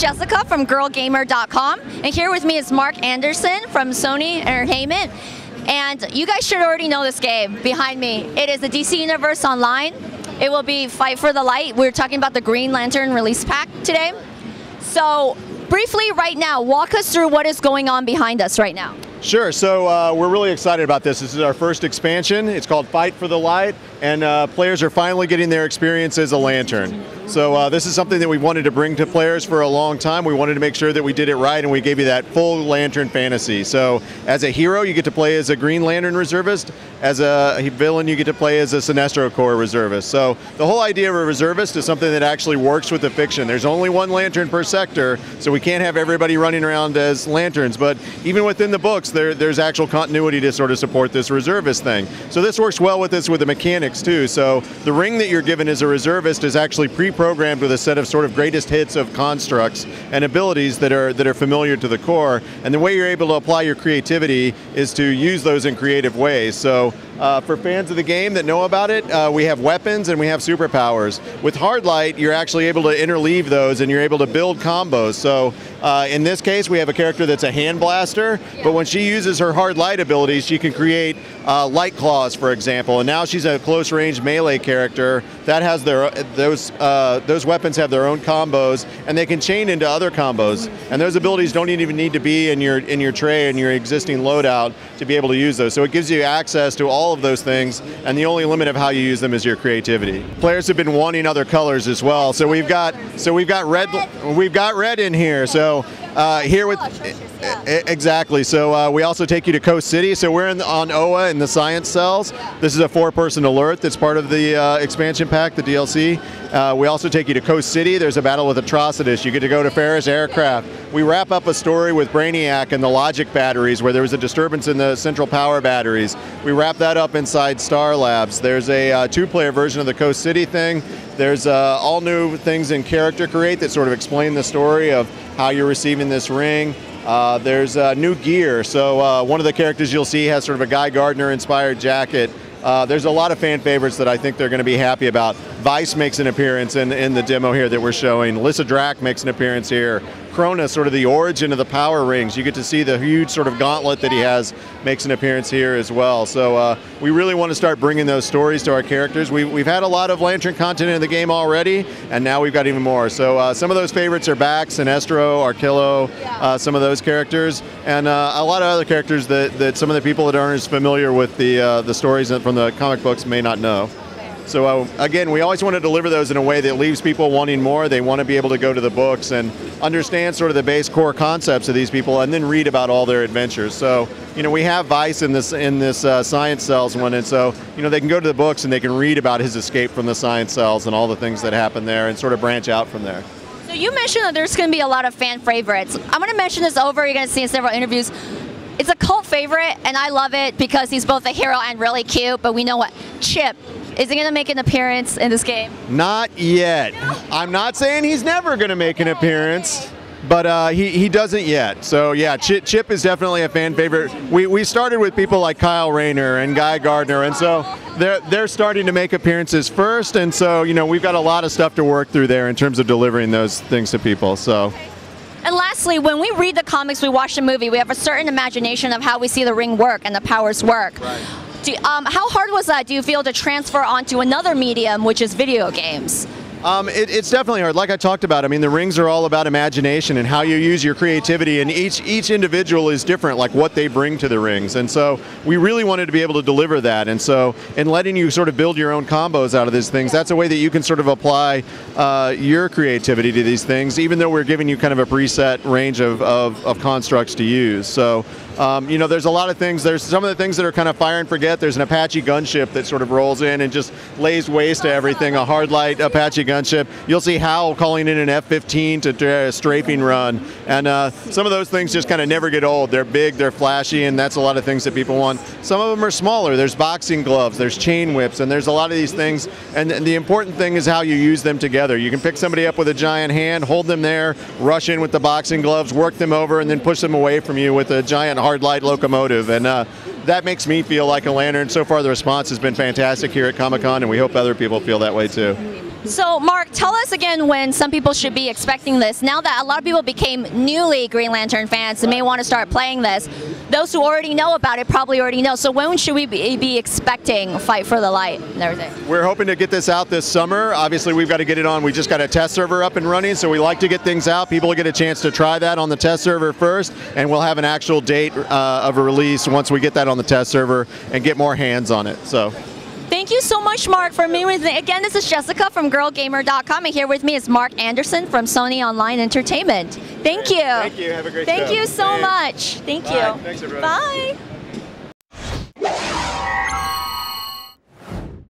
Jessica from girlgamer.com, and here with me is Mark Anderson from Sony Entertainment. And you guys should already know this game behind me. It is the DC Universe Online. It will be Fight for the Light. We're talking about the Green Lantern release pack today. So briefly right now, walk us through what is going on behind us right now. Sure, so we're really excited about this. This is our first expansion. It's called Fight for the Light, and players are finally getting their experience as a Lantern. So this is something that we wanted to bring to players for a long time. We wanted to make sure that we did it right and we gave you that full Lantern fantasy. So as a hero, you get to play as a Green Lantern reservist. As a villain, you get to play as a Sinestro Corps reservist. So the whole idea of a reservist is something that actually works with the fiction. There's only one Lantern per sector, so we can't have everybody running around as Lanterns. But even within the books, there's actual continuity to sort of support this reservist thing. So this works well with the mechanics too. So the ring that you're given as a reservist is actually pre-programmed with a set of sort of greatest hits of constructs and abilities that are familiar to the core. And the way you're able to apply your creativity is to use those in creative ways. So for fans of the game that know about it, we have weapons and we have superpowers. With Hard Light, you're actually able to interleave those and you're able to build combos. So in this case, we have a character that's a hand blaster, but when she uses her Hard Light abilities, she can create light claws, for example. And now she's a close range melee character that has those weapons have their own combos, and they can chain into other combos. And those abilities don't even need to be in your tray and your existing loadout to be able to use those. So it gives you access to all of those things, and the only limit of how you use them is your creativity. Players have been wanting other colors as well. So we've got red in here. So here with exactly. So we also take you to Coast City. So we're on OA in the science cells. This is a 4-person alert that's part of the expansion pack, the DLC. We also take you to Coast City. There's a battle with Atrocitus. You get to go to Ferris Aircraft. We wrap up a story with Brainiac and the logic batteries where there was a disturbance in the central power batteries. We wrap that up inside Star Labs. There's a 2-player version of the Coast City thing. There's all new things in Character Create that sort of explain the story of how you're receiving this ring. There's new gear. So one of the characters you'll see has sort of a Guy Gardner inspired jacket. There's a lot of fan favorites that I think they're going to be happy about. Vice makes an appearance in the demo here that we're showing. Lyssa Drac makes an appearance here. Cronus, sort of the origin of the power rings. You get to see the huge sort of gauntlet that he has, makes an appearance here as well. So we really want to start bringing those stories to our characters. We've had a lot of Lantern content in the game already, and now we've got even more. So some of those favorites are back, Sinestro, Arquillo, some of those characters, and a lot of other characters that some of the people that aren't as familiar with the stories from the comic books may not know. So again, we always want to deliver those in a way that leaves people wanting more. They want to be able to go to the books and understand sort of the base core concepts of these people and then read about all their adventures. So, we have Vice in this science cells one, and so, they can go to the books and they can read about his escape from the science cells and all the things that happen there and sort of branch out from there. So you mentioned that there's going to be a lot of fan favorites. I'm going to mention this over. You're going to see in several interviews. It's a cult favorite, and I love it because he's both a hero and really cute, but we know what? Chip. Is he going to make an appearance in this game? Not yet. I'm not saying he's never going to make an appearance, but he doesn't yet. So yeah, Chip is definitely a fan favorite. We started with people like Kyle Rayner and Guy Gardner, and so they're starting to make appearances first, and so we've got a lot of stuff to work through there in terms of delivering those things to people. So. And lastly, when we read the comics, we watch the movie, we have a certain imagination of how we see the ring work and the powers work. Right. How hard was that, do you feel, to transfer onto another medium, which is video games? It's definitely hard. Like I talked about, I mean, the rings are all about imagination and how you use your creativity, and each individual is different, like what they bring to the rings. And so we really wanted to be able to deliver that. And so in letting you sort of build your own combos out of these things, that's a way that you can sort of apply your creativity to these things, even though we're giving you kind of a preset range of constructs to use. So there's a lot of things. There's some of the things that are kind of fire and forget. There's an Apache gunship that sort of rolls in and just lays waste to everything, a hard light Apache gunship. You'll see Hal calling in an F-15 to do a strafing run. And some of those things just kind of never get old. They're big, they're flashy, and that's a lot of things that people want. Some of them are smaller. There's boxing gloves, there's chain whips, and there's a lot of these things. And the important thing is how you use them together. You can pick somebody up with a giant hand, hold them there, rush in with the boxing gloves, work them over, and then push them away from you with a giant hard light locomotive. And that makes me feel like a Lantern. So far the response has been fantastic here at Comic-Con, and we hope other people feel that way too. So Mark, tell us again when some people should be expecting this. Now that a lot of people became newly Green Lantern fans and may want to start playing this, those who already know about it probably already know. So when should we be expecting Fight for the Light and everything? We're hoping to get this out this summer. Obviously, we've got to get it on. We just got a test server up and running, so we like to get things out. People will get a chance to try that on the test server first, and we'll have an actual date of a release once we get that on the test server and get more hands on it. So. Thank you so much, Mark, for being with me. Again, this is Jessica from GirlGamer.com, and here with me is Mark Anderson from Sony Online Entertainment. Thank you. Thank you. Have a great show. Thank you so much. Thank you. Thanks, everybody. Bye.